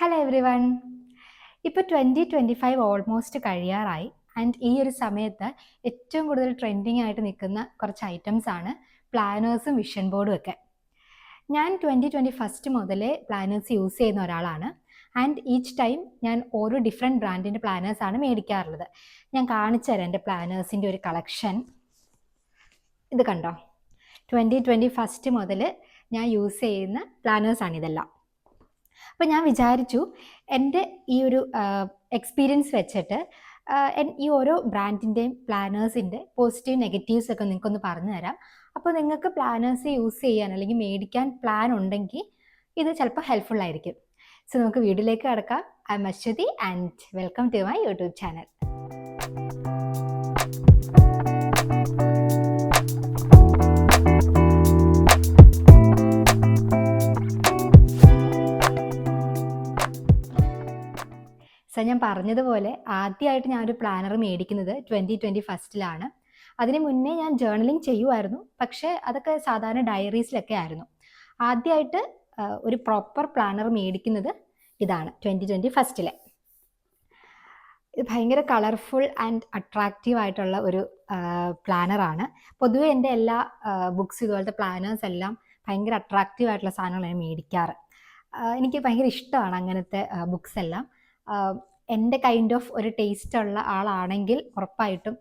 Hello every one. ഇപ്പോൾ 2025 almost കഴിയാറായി. And ഈ ഒരു സമയത്ത് ഏറ്റവും കൂടുതൽ ട്രെൻഡിങ് ആയിട്ട് നിൽക്കുന്ന കുറച്ച് ഐറ്റംസ് ആണ് പ്ലാനേഴ്സും വിഷൻ ബോർഡും ഒക്കെ. ഞാൻ 2021 മുതലേ പ്ലാനേഴ്സ് യൂസ് ചെയ്യുന്ന ഒരാളാണ്. ആൻഡ് ഈച്ച് ടൈം ഞാൻ ഓരോ ഡിഫറെൻറ്റ് ബ്രാൻഡിൻ്റെ പ്ലാനേഴ്സാണ് മേടിക്കാറുള്ളത്. ഞാൻ കാണിച്ചു തരാം എൻ്റെ പ്ലാനേഴ്സിൻ്റെ ഒരു കളക്ഷൻ. ഇത് കണ്ടോ, 2021 മുതൽ ഞാൻ യൂസ് ചെയ്യുന്ന പ്ലാനേഴ്സാണ് ഇതെല്ലാം. അപ്പോൾ ഞാൻ വിചാരിച്ചു എൻ്റെ ഈ ഒരു എക്സ്പീരിയൻസ് വെച്ചിട്ട് ഈ ഓരോ ബ്രാൻഡിൻ്റെയും പ്ലാനേഴ്സിൻ്റെ പോസിറ്റീവ് നെഗറ്റീവ്സ് ഒക്കെ നിങ്ങൾക്കൊന്ന് പറഞ്ഞു തരാം. അപ്പോൾ നിങ്ങൾക്ക് പ്ലാനേഴ്സ് യൂസ് ചെയ്യാൻ അല്ലെങ്കിൽ മേടിക്കാൻ പ്ലാൻ ഉണ്ടെങ്കിൽ ഇത് ചിലപ്പോൾ ഹെൽപ്ഫുൾ ആയിരിക്കും. സോ നമുക്ക് വീഡിയോയിലേക്ക് കടക്കാം. I'm Aswathy and welcome to my YouTube channel. So ഞാൻ പറഞ്ഞതുപോലെ ആദ്യമായിട്ട് ഞാനൊരു പ്ലാനർ മേടിക്കുന്നത് 2021 അതിന് മുന്നേ ഞാൻ ജേർണലിംഗ് ചെയ്യുമായിരുന്നു, പക്ഷേ അതൊക്കെ സാധാരണ ഡയറീസിലൊക്കെ ആയിരുന്നു. ആദ്യമായിട്ട് ഒരു പ്രോപ്പർ പ്ലാനർ മേടിക്കുന്നത് ഇതാണ് 2021. ഇത് ഭയങ്കര കളർഫുൾ ആൻഡ് അട്രാക്റ്റീവ് ആയിട്ടുള്ള ഒരു പ്ലാനറാണ്. പൊതുവെ എൻ്റെ എല്ലാ ബുക്സ് ഇതുപോലത്തെ പ്ലാനേഴ്സ് എല്ലാം ഭയങ്കര അട്രാക്റ്റീവ് ആയിട്ടുള്ള സാധനങ്ങളാണ് മേടിക്കാറ്. എനിക്ക് ഭയങ്കര ഇഷ്ടമാണ് അങ്ങനത്തെ ബുക്സ് എല്ലാം. എൻ്റെ കൈൻഡ് ഓഫ് ഒരു ടേസ്റ്റ് ഉള്ള ആളാണെങ്കിൽ ഉറപ്പായിട്ടും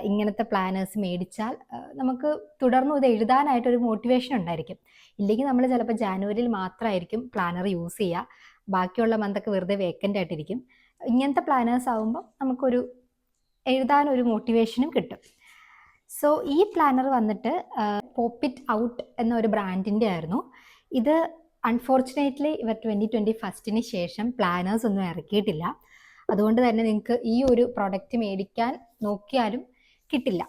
ഇങ്ങനത്തെ പ്ലാനേഴ്സ് മേടിച്ചാൽ നമുക്ക് തുടർന്ന് ഇത് എഴുതാനായിട്ടൊരു മോട്ടിവേഷൻ ഉണ്ടായിരിക്കും. ഇല്ലെങ്കിൽ നമ്മൾ ചിലപ്പോൾ ജാനുവരിയിൽ മാത്രമായിരിക്കും പ്ലാനർ യൂസ് ചെയ്യുക, ബാക്കിയുള്ള മന്തൊക്കെ വെറുതെ വേക്കൻ്റ് ആയിട്ടിരിക്കും. ഇങ്ങനത്തെ പ്ലാനേഴ്സ് ആകുമ്പോൾ നമുക്കൊരു എഴുതാനൊരു മോട്ടിവേഷനും കിട്ടും. സോ ഈ പ്ലാനർ വന്നിട്ട് പോപ്പിറ്റ് ഔട്ട് എന്ന ഒരു ബ്രാൻഡിൻ്റെ ആയിരുന്നു. ഇത് അൺഫോർച്ചുനേറ്റ്ലി ഇവർ 2021 ശേഷം പ്ലാനേഴ്സ് ഒന്നും ഇറക്കിയിട്ടില്ല. അതുകൊണ്ട് തന്നെ നിങ്ങൾക്ക് ഈ ഒരു പ്രൊഡക്റ്റ് മേടിക്കാൻ നോക്കിയാലും കിട്ടില്ല.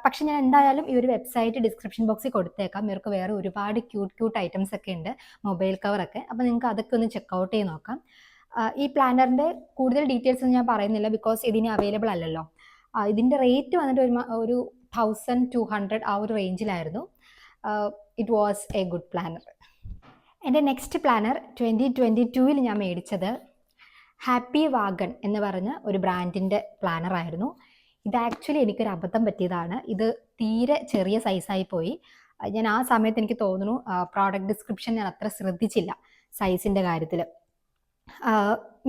പക്ഷെ ഞാൻ എന്തായാലും ഈ ഒരു വെബ്സൈറ്റ് ഡിസ്ക്രിപ്ഷൻ ബോക്സിൽ കൊടുത്തേക്കാം. നിങ്ങൾക്ക് വേറെ ഒരുപാട് ക്യൂട്ട് ഐറ്റംസ് ഒക്കെ ഉണ്ട്, മൊബൈൽ കവറൊക്കെ. അപ്പോൾ നിങ്ങൾക്ക് അതൊക്കെ ഒന്ന് ചെക്കൗട്ട് ചെയ്ത് നോക്കാം. ഈ പ്ലാനറിൻ്റെ കൂടുതൽ ഡീറ്റെയിൽസ് ഒന്നും ഞാൻ പറയുന്നില്ല, ബിക്കോസ് ഇതിന് അവൈലബിൾ അല്ലല്ലോ. ഇതിൻ്റെ റേറ്റ് വന്നിട്ട് ഒരു 1200 ആ ഒരു റേഞ്ചിലായിരുന്നു. It was a good planner. എൻ്റെ നെക്സ്റ്റ് പ്ലാനർ 2022 ഞാൻ മേടിച്ചത് ഹാപ്പി വാഗൺ എന്ന് പറഞ്ഞ ഒരു ബ്രാൻഡിൻ്റെ പ്ലാനറായിരുന്നു. ഇത് ആക്ച്വലി എനിക്കൊരു അബദ്ധം പറ്റിയതാണ്. ഇത് തീരെ ചെറിയ സൈസായി പോയി. ഞാൻ ആ സമയത്ത് എനിക്ക് തോന്നുന്നു പ്രോഡക്റ്റ് ഡിസ്ക്രിപ്ഷൻ ഞാൻ അത്ര ശ്രദ്ധിച്ചില്ല സൈസിൻ്റെ കാര്യത്തിൽ.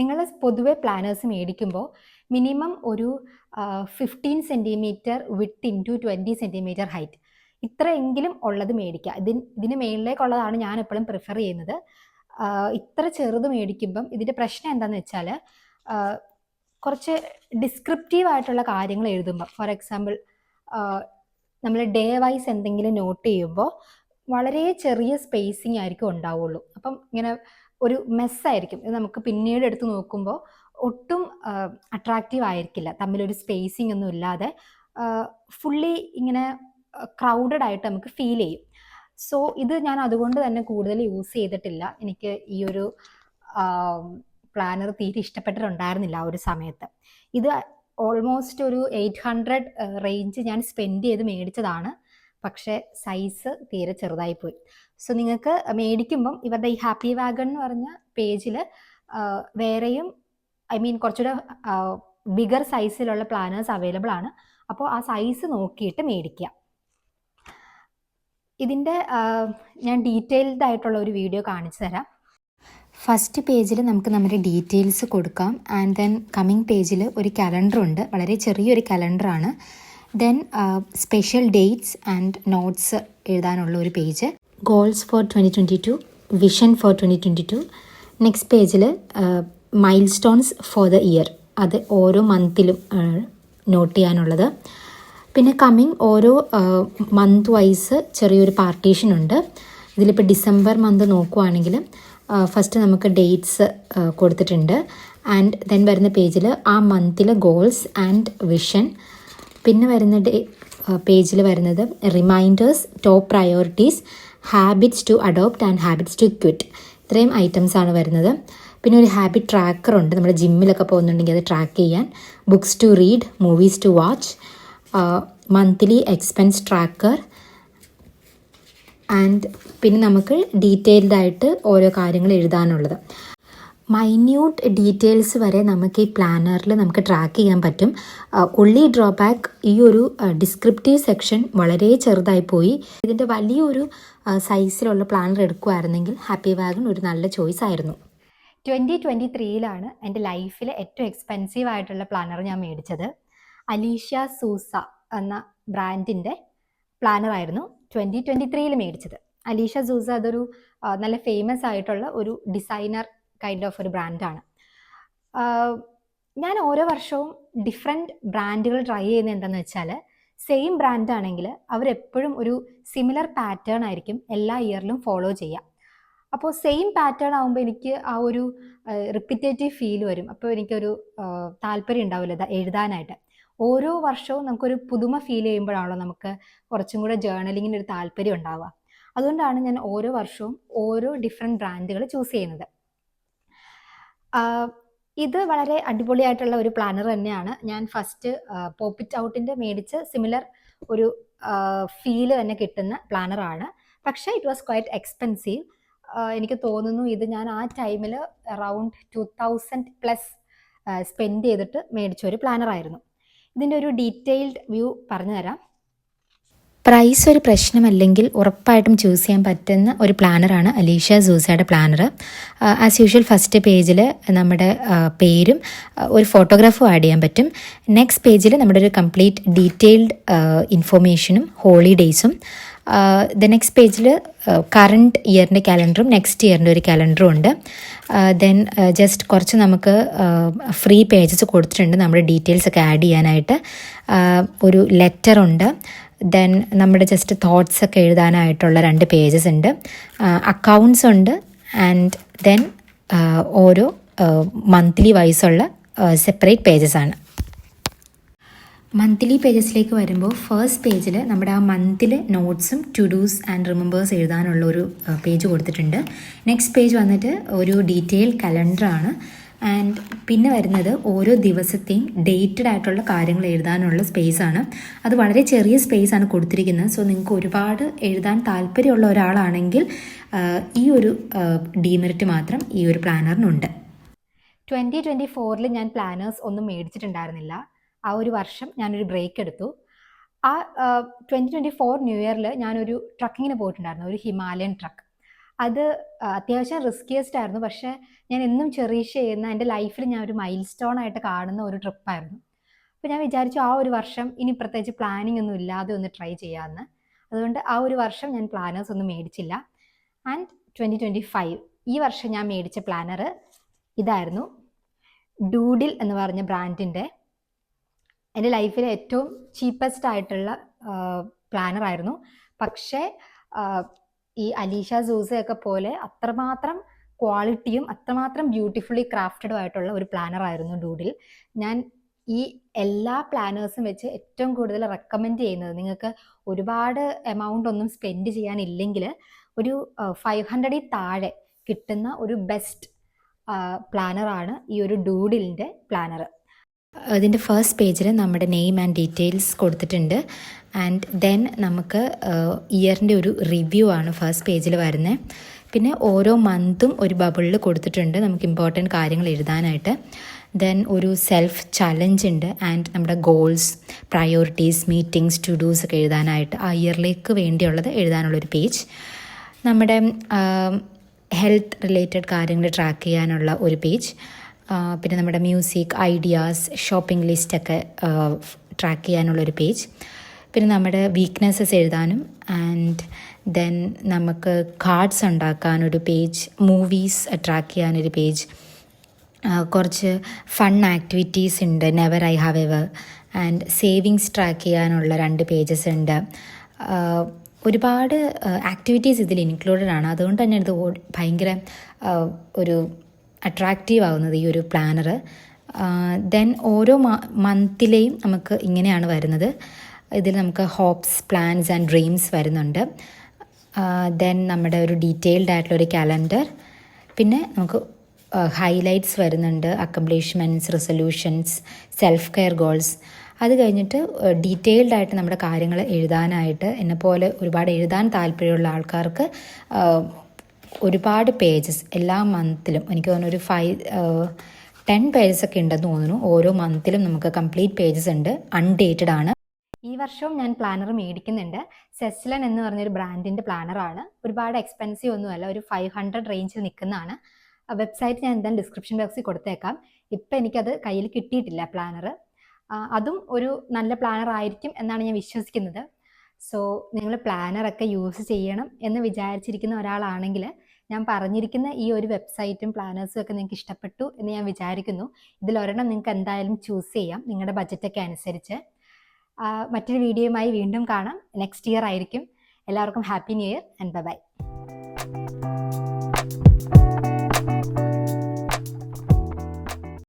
നിങ്ങൾ പൊതുവെ പ്ലാനേഴ്സ് മേടിക്കുമ്പോൾ മിനിമം ഒരു 15 centimetre width into 20 centimetre height ഇത്രയെങ്കിലും ഉള്ളത് മേടിക്കുക. ഇതിന് മേളിലേക്കുള്ളതാണ് ഞാൻ എപ്പോഴും പ്രിഫർ ചെയ്യുന്നത്. ഇത്ര ചെറുത് മേടിക്കുമ്പം ഇതിൻ്റെ പ്രശ്നം എന്താണെന്ന് വെച്ചാൽ കുറച്ച് ഡിസ്ക്രിപ്റ്റീവ് ആയിട്ടുള്ള കാര്യങ്ങൾ എഴുതുമ്പോൾ, ഫോർ എക്സാമ്പിൾ നമ്മൾ ഡേ വൈസ് എന്തെങ്കിലും നോട്ട് ചെയ്യുമ്പോൾ വളരെ ചെറിയ സ്പേസിങ് ആയിരിക്കും ഉണ്ടാവുള്ളൂ. അപ്പം ഇങ്ങനെ ഒരു മെസ്സായിരിക്കും. ഇത് നമുക്ക് പിന്നീട് എടുത്ത് നോക്കുമ്പോൾ ഒട്ടും അട്രാക്റ്റീവ് ആയിരിക്കില്ല. തമ്മിലൊരു സ്പേസിങ് ഒന്നും ഇല്ലാതെ ഫുള്ളി ഇങ്ങനെ ക്രൗഡഡ് ആയിട്ട് നമുക്ക് ഫീൽ ചെയ്യും. സോ ഇത് ഞാൻ അതുകൊണ്ട് തന്നെ കൂടുതൽ യൂസ് ചെയ്തിട്ടില്ല. എനിക്ക് ഈ ഒരു പ്ലാനർ തീരെ ഇഷ്ടപ്പെട്ടിട്ടുണ്ടായിരുന്നില്ല ആ ഒരു സമയത്ത്. ഇത് ഓൾമോസ്റ്റ് ഒരു 800 റേഞ്ച് ഞാൻ സ്പെൻഡ് ചെയ്ത് മേടിച്ചതാണ്, പക്ഷേ സൈസ് തീരെ ചെറുതായിപ്പോയി. സോ നിങ്ങൾക്ക് മേടിക്കുമ്പം ഇവരുടെ ഈ ഹാപ്പി വാഗൺ എന്ന് പറഞ്ഞ പേജിൽ വേറെയും കുറച്ചുകൂടെ ബിഗർ സൈസിലുള്ള പ്ലാനേഴ്സ് അവൈലബിൾ ആണ്. അപ്പോൾ ആ സൈസ് നോക്കിയിട്ട് മേടിക്കുക. ഇതിൻ്റെ ഞാൻ ഡീറ്റെയിൽഡ് ആയിട്ടുള്ള ഒരു വീഡിയോ കാണിച്ചു തരാം. ഫസ്റ്റ് പേജിൽ നമുക്ക് നമ്മുടെ ഡീറ്റെയിൽസ് കൊടുക്കാം. ആൻഡ് ദെൻ കമ്മിങ് പേജിൽ ഒരു കലണ്ടർ ഉണ്ട്, വളരെ ചെറിയൊരു കലണ്ടറാണ്. Then special dates and notes എഴുതാനുള്ള ഒരു page, goals for 2022, vision for 2022. Next പേജിൽ milestones for the year, അത് ഓരോ മന്തിലും നോട്ട് ചെയ്യാനുള്ളത്. പിന്നെ കമ്മിങ് ഓരോ മന്ത് വൈസ് ചെറിയൊരു പാർട്ടീഷൻ ഉണ്ട്. ഇതിലിപ്പോൾ ഡിസംബർ മന്ത് നോക്കുവാണെങ്കിൽ ഫസ്റ്റ് നമുക്ക് ഡേറ്റ്സ് കൊടുത്തിട്ടുണ്ട്. ആൻഡ് ദെൻ വരുന്ന പേജിൽ ആ മന്തിലെ ഗോൾസ് ആൻഡ് വിഷൻ. പിന്നെ വരുന്ന പേജിൽ വരുന്നത് reminders, top priorities, habits to adopt and habits to quit. ഇത്രയും ഐറ്റംസാണ് വരുന്നത്. പിന്നെ ഒരു ഹാബിറ്റ് ട്രാക്കറുണ്ട്, നമ്മൾ ജിമ്മിലൊക്കെ പോകുന്നുണ്ടെങ്കിൽ അത് ട്രാക്ക് ചെയ്യാൻ. Books to read, movies to watch, monthly expense tracker. And പിന്നെ നമുക്ക് ഡീറ്റെയിൽഡ് ആയിട്ട് ഓരോ കാര്യങ്ങൾ എഴുതാനുള്ളത്. മൈന്യൂട്ട് ഡീറ്റെയിൽസ് വരെ നമുക്ക് ഈ പ്ലാനറിൽ നമുക്ക് ട്രാക്ക് ചെയ്യാൻ പറ്റും. ഉള്ളി ഡ്രോബാക്ക് ഈ ഒരു ഡിസ്ക്രിപ്റ്റീവ് സെക്ഷൻ വളരെ ചെറുതായി പോയി. ഇതിൻ്റെ വലിയൊരു സൈസിലുള്ള പ്ലാനർ എടുക്കുമായിരുന്നെങ്കിൽ ഹാപ്പി വാഗൺ ഒരു നല്ല ചോയ്സ് ആയിരുന്നു. 2023 എൻ്റെ ലൈഫിലെ ഏറ്റവും എക്സ്പെൻസീവ് ആയിട്ടുള്ള പ്ലാനർ ഞാൻ മേടിച്ചത്. അലീഷ്യ സൂസ എന്ന ബ്രാൻഡിൻ്റെ പ്ലാനർ ആയിരുന്നു 2023 മേടിച്ചത്. അലീഷ്യ സൂസ അതൊരു നല്ല ഫേമസ് ആയിട്ടുള്ള ഒരു ഡിസൈനർ കൈൻഡ് ഓഫ് ഒരു ബ്രാൻഡാണ്. ഞാൻ ഓരോ വർഷവും ഡിഫറെൻറ്റ് ബ്രാൻഡുകൾ ട്രൈ ചെയ്യുന്നത് എന്താണെന്ന് വെച്ചാൽ, സെയിം ബ്രാൻഡാണെങ്കിൽ അവരെപ്പോഴും ഒരു സിമിലർ പാറ്റേൺ ആയിരിക്കും എല്ലാ ഇയറിലും ഫോളോ ചെയ്യുക. അപ്പോൾ സെയിം പാറ്റേൺ ആകുമ്പോൾ എനിക്ക് ആ ഒരു റിപ്പീറ്റേറ്റീവ് ഫീൽ വരും. അപ്പോൾ എനിക്കൊരു താല്പര്യം ഉണ്ടാവില്ല എഴുതാനായിട്ട്. ഓരോ വർഷവും നമുക്കൊരു പുതുമ ഫീൽ ചെയ്യുമ്പോഴാണല്ലോ നമുക്ക് കുറച്ചും കൂടെ ജേർണലിങ്ങിന് ഒരു താല്പര്യം ഉണ്ടാവുക. അതുകൊണ്ടാണ് ഞാൻ ഓരോ വർഷവും ഓരോ ഡിഫറെൻറ്റ് ബ്രാൻഡുകൾ ചൂസ് ചെയ്യുന്നത്. ഇത് വളരെ അടിപൊളിയായിട്ടുള്ള ഒരു പ്ലാനർ തന്നെയാണ്. ഞാൻ ഫസ്റ്റ് പോപ്പിറ്റ് ഔട്ടിൻ്റെ മേടിച്ച് സിമിലർ ഒരു ഫീല് തന്നെ കിട്ടുന്ന പ്ലാനറാണ്. പക്ഷേ ഇറ്റ് വാസ് ക്വൈറ്റ് എക്സ്പെൻസീവ്. എനിക്ക് തോന്നുന്നു ഇത് ഞാൻ ആ ടൈമിൽ അറൗണ്ട് 2000+ സ്പെൻഡ് ചെയ്തിട്ട് മേടിച്ച ഒരു പ്ലാനറായിരുന്നു. ഇതിൻ്റെ ഒരു ഡീറ്റെയിൽഡ് വ്യൂ പറഞ്ഞു തരാം. പ്രൈസ് ഒരു പ്രശ്നമല്ലെങ്കിൽ ഉറപ്പായിട്ടും ചൂസ് ചെയ്യാൻ പറ്റുന്ന ഒരു പ്ലാനറാണ് അലീഷ്യ സൂസയുടെ പ്ലാനർ. ആസ് യൂഷ്വൽ ഫസ്റ്റ് പേജിൽ നമ്മുടെ പേരും ഒരു ഫോട്ടോഗ്രാഫും ആഡ് ചെയ്യാൻ പറ്റും. നെക്സ്റ്റ് പേജിൽ നമ്മുടെ ഒരു കംപ്ലീറ്റ് ഡീറ്റെയിൽഡ് ഇൻഫോർമേഷനും ഹോളിഡേയ്സും. ദ നെക്സ്റ്റ് പേജിൽ കറണ്ട് ഇയറിൻ്റെ കാലണ്ടറും നെക്സ്റ്റ് ഇയറിൻ്റെ ഒരു കാലണ്ടറും ഉണ്ട്. ദെൻ ജസ്റ്റ് കുറച്ച് നമുക്ക് ഫ്രീ പേജസ് കൊടുത്തിട്ടുണ്ട് നമ്മുടെ ഡീറ്റെയിൽസ് ഒക്കെ ആഡ് ചെയ്യാനായിട്ട്. ഒരു ലെറ്ററുണ്ട്. ദെൻ നമ്മുടെ ജസ്റ്റ് തോട്ട്സ് ഒക്കെ എഴുതാനായിട്ടുള്ള 2 പേജസ് ഉണ്ട്. അക്കൗണ്ട്സ് ഉണ്ട്. ആൻഡ് ദെൻ ഓരോ മന്ത്ലി വൈസുള്ള സെപ്പറേറ്റ് പേജസ് ആണ്. മന്ത്ലി പേജസിലേക്ക് വരുമ്പോൾ ഫസ്റ്റ് പേജിൽ നമ്മുടെ ആ മന്തിൽ നോട്ട്സും ടു ഡൂസ് ആൻഡ് റിമെമ്പേഴ്സ് എഴുതാനുള്ള ഒരു പേജ് കൊടുത്തിട്ടുണ്ട്. നെക്സ്റ്റ് പേജ് വന്നിട്ട് ഒരു ഡീറ്റെയിൽ കലണ്ടറാണ്. ആൻഡ് പിന്നെ വരുന്നത് ഓരോ ദിവസത്തെയും ഡേറ്റഡ് ആയിട്ടുള്ള കാര്യങ്ങൾ എഴുതാനുള്ള സ്പേസാണ്. അത് വളരെ ചെറിയ സ്പേസാണ് കൊടുത്തിരിക്കുന്നത്. സോ നിങ്ങൾക്ക് ഒരുപാട് എഴുതാൻ താല്പര്യമുള്ള ഒരാളാണെങ്കിൽ ഈ ഒരു ഡീമെറിറ്റ് മാത്രം ഈ ഒരു പ്ലാനറിനുണ്ട്. 2024 ഞാൻ പ്ലാനേഴ്സ് ഒന്നും മേടിച്ചിട്ടുണ്ടായിരുന്നില്ല. ആ ഒരു വർഷം ഞാനൊരു ബ്രേക്ക് എടുത്തു. ആ 2024 ന്യൂ ഇയറിൽ ഞാനൊരു ട്രക്കിങ്ങിന് പോയിട്ടുണ്ടായിരുന്നു, ഒരു ഹിമാലയൻ ട്രക്ക്. അത് അത്യാവശ്യം റിസ്കിയസ്റ്റ് ആയിരുന്നു. പക്ഷേ ഞാൻ എന്നും ചെറിഷ് ചെയ്യുന്ന എൻ്റെ ലൈഫിൽ ഞാൻ ഒരു മൈൽ സ്റ്റോൺ ആയിട്ട് കാണുന്ന ഒരു ട്രിപ്പായിരുന്നു. അപ്പോൾ ഞാൻ വിചാരിച്ചു ആ ഒരു വർഷം ഇനി പ്രത്യേകിച്ച് പ്ലാനിങ് ഒന്നും ഇല്ലാതെ ഒന്ന് ട്രൈ ചെയ്യാമെന്ന്. അതുകൊണ്ട് ആ ഒരു വർഷം ഞാൻ പ്ലാനേഴ്സ് ഒന്നും മേടിച്ചില്ല. ആൻഡ് 2025 ഈ വർഷം ഞാൻ മേടിച്ച പ്ലാനർ ഇതായിരുന്നു. ഡൂഡിൽ എന്ന് പറഞ്ഞ ബ്രാൻഡിൻ്റെ എൻ്റെ ലൈഫിലെ ഏറ്റവും ചീപ്പസ്റ്റ് ആയിട്ടുള്ള പ്ലാനറായിരുന്നു. പക്ഷേ ഈ അലീഷ്യ സൂസയൊക്കെ പോലെ അത്രമാത്രം ക്വാളിറ്റിയും അത്രമാത്രം ബ്യൂട്ടിഫുള്ളി ക്രാഫ്റ്റഡും ആയിട്ടുള്ള ഒരു പ്ലാനറായിരുന്നു ഡൂഡിൽ. ഞാൻ ഈ എല്ലാ പ്ലാനേഴ്സും വെച്ച് ഏറ്റവും കൂടുതൽ റെക്കമെൻഡ് ചെയ്യുന്നത്, നിങ്ങൾക്ക് ഒരുപാട് എമൗണ്ട് ഒന്നും സ്പെൻഡ് ചെയ്യാനില്ലെങ്കിൽ ഒരു 500 താഴെ കിട്ടുന്ന ഒരു ബെസ്റ്റ് പ്ലാനറാണ് ഈ ഒരു ഡൂഡിലിൻ്റെ പ്ലാനർ. അതിൻ്റെ ഫസ്റ്റ് പേജിൽ നമ്മുടെ നെയിം ആൻഡ് ഡീറ്റെയിൽസ് കൊടുത്തിട്ടുണ്ട്. ആൻഡ് ദെൻ നമുക്ക് ഇയറിൻ്റെ ഒരു റിവ്യൂ ആണ് ഫസ്റ്റ് പേജിൽ വരുന്നത്. പിന്നെ ഓരോ മന്തും ഒരു ബബിളിൽ കൊടുത്തിട്ടുണ്ട് നമുക്ക് ഇമ്പോർട്ടൻറ്റ് കാര്യങ്ങൾ എഴുതാനായിട്ട്. ദെൻ ഒരു സെൽഫ് ചലഞ്ച് ഉണ്ട്. ആൻഡ് നമ്മുടെ goals, priorities, meetings, to dos ഒക്കെ എഴുതാനായിട്ട് ആ ഇയറിലേക്ക് വേണ്ടിയുള്ളത് എഴുതാനുള്ളൊരു പേജ്. നമ്മുടെ ഹെൽത്ത് റിലേറ്റഡ് കാര്യങ്ങൾ ട്രാക്ക് ചെയ്യാനുള്ള ഒരു പേജ്. പിന്നെ നമ്മുടെ മ്യൂസിക്, ഐഡിയാസ്, ഷോപ്പിംഗ് ലിസ്റ്റൊക്കെ ട്രാക്ക് ചെയ്യാനുള്ളൊരു പേജ്. പിന്നെ നമ്മുടെ വീക്ക്നെസ്സസ് എഴുതാനും. ആൻഡ് ദെൻ നമുക്ക് കാർഡ്സ് ഉണ്ടാക്കാനൊരു പേജ്, മൂവീസ് ട്രാക്ക് ചെയ്യാനൊരു പേജ്, കുറച്ച് ഫൺ ആക്ടിവിറ്റീസ് ഉണ്ട്, never I have ever. And savings track ചെയ്യാനുള്ള 2 പേജസ് ഉണ്ട്. ഒരുപാട് ആക്ടിവിറ്റീസ് ഇതിൽ ഇൻക്ലൂഡഡ് ആണ്. അതുകൊണ്ട് തന്നെ ഇത് ഭയങ്കര ഒരു അട്രാക്റ്റീവ് ആവുന്നത് ഈ ഒരു പ്ലാനർ. ദെൻ ഓരോ മന്തിലെയും നമുക്ക് ഇങ്ങനെയാണ് വരുന്നത്. ഇതിൽ നമുക്ക് ഹോപ്സ്, പ്ലാൻസ് ആൻഡ് ഡ്രീംസ് വരുന്നുണ്ട്. ദെൻ നമ്മുടെ ഒരു ഡീറ്റെയിൽഡ് ആയിട്ടുള്ളൊരു കാലണ്ടർ. പിന്നെ നമുക്ക് ഹൈലൈറ്റ്സ് വരുന്നുണ്ട്, accomplishments, resolutions, self care goals. അത് കഴിഞ്ഞിട്ട് ഡീറ്റെയിൽഡ് ആയിട്ട് നമ്മുടെ കാര്യങ്ങൾ എഴുതാനായിട്ട്, എന്നെപ്പോലെ ഒരുപാട് എഴുതാൻ താല്പര്യമുള്ള ആൾക്കാർക്ക് ഒരുപാട് പേജസ് എല്ലാ മന്തിലും എനിക്ക് തോന്നുന്നു ഒരു 10 പേജസ് ഒക്കെ ഉണ്ടെന്ന് തോന്നുന്നു. ഓരോ മന്തിലും നമുക്ക് കംപ്ലീറ്റ് പേജസ് ഉണ്ട്, അൺഡേറ്റഡ് ആണ്. ഈ വർഷവും ഞാൻ പ്ലാനർ മേടിക്കുന്നുണ്ട്. സെസ്ലൻ എന്ന് പറഞ്ഞൊരു ബ്രാൻഡിൻ്റെ പ്ലാനറാണ്. ഒരുപാട് എക്സ്പെൻസീവ് ഒന്നുമല്ല, ഒരു 500 റേഞ്ചിൽ നിൽക്കുന്നതാണ്. വെബ്സൈറ്റ് ഞാൻ എന്തായാലും ഡിസ്ക്രിപ്ഷൻ ബോക്സിൽ കൊടുത്തേക്കാം. ഇപ്പം എനിക്കത് കയ്യിൽ കിട്ടിയിട്ടില്ല പ്ലാനർ. അതും ഒരു നല്ല പ്ലാനർ ആയിരിക്കും എന്നാണ് ഞാൻ വിശ്വസിക്കുന്നത്. സോ നിങ്ങൾ പ്ലാനറൊക്കെ യൂസ് ചെയ്യണം എന്ന് വിചാരിച്ചിരിക്കുന്ന ഒരാളാണെങ്കിൽ ഞാൻ പറഞ്ഞിരിക്കുന്ന ഈ ഒരു വെബ്സൈറ്റും പ്ലാനേഴ്സും ഒക്കെ നിങ്ങൾക്ക് ഇഷ്ടപ്പെട്ടു എന്ന് ഞാൻ വിചാരിക്കുന്നു. ഇതിലൊരെണ്ണം നിങ്ങൾക്ക് എന്തായാലും ചൂസ് ചെയ്യാം നിങ്ങളുടെ ബഡ്ജറ്റൊക്കെ അനുസരിച്ച്. മറ്റൊരു വീഡിയോയുമായി വീണ്ടും കാണാം. നെക്സ്റ്റ് ഇയർ ആയിരിക്കും. എല്ലാവർക്കും happy new year and by.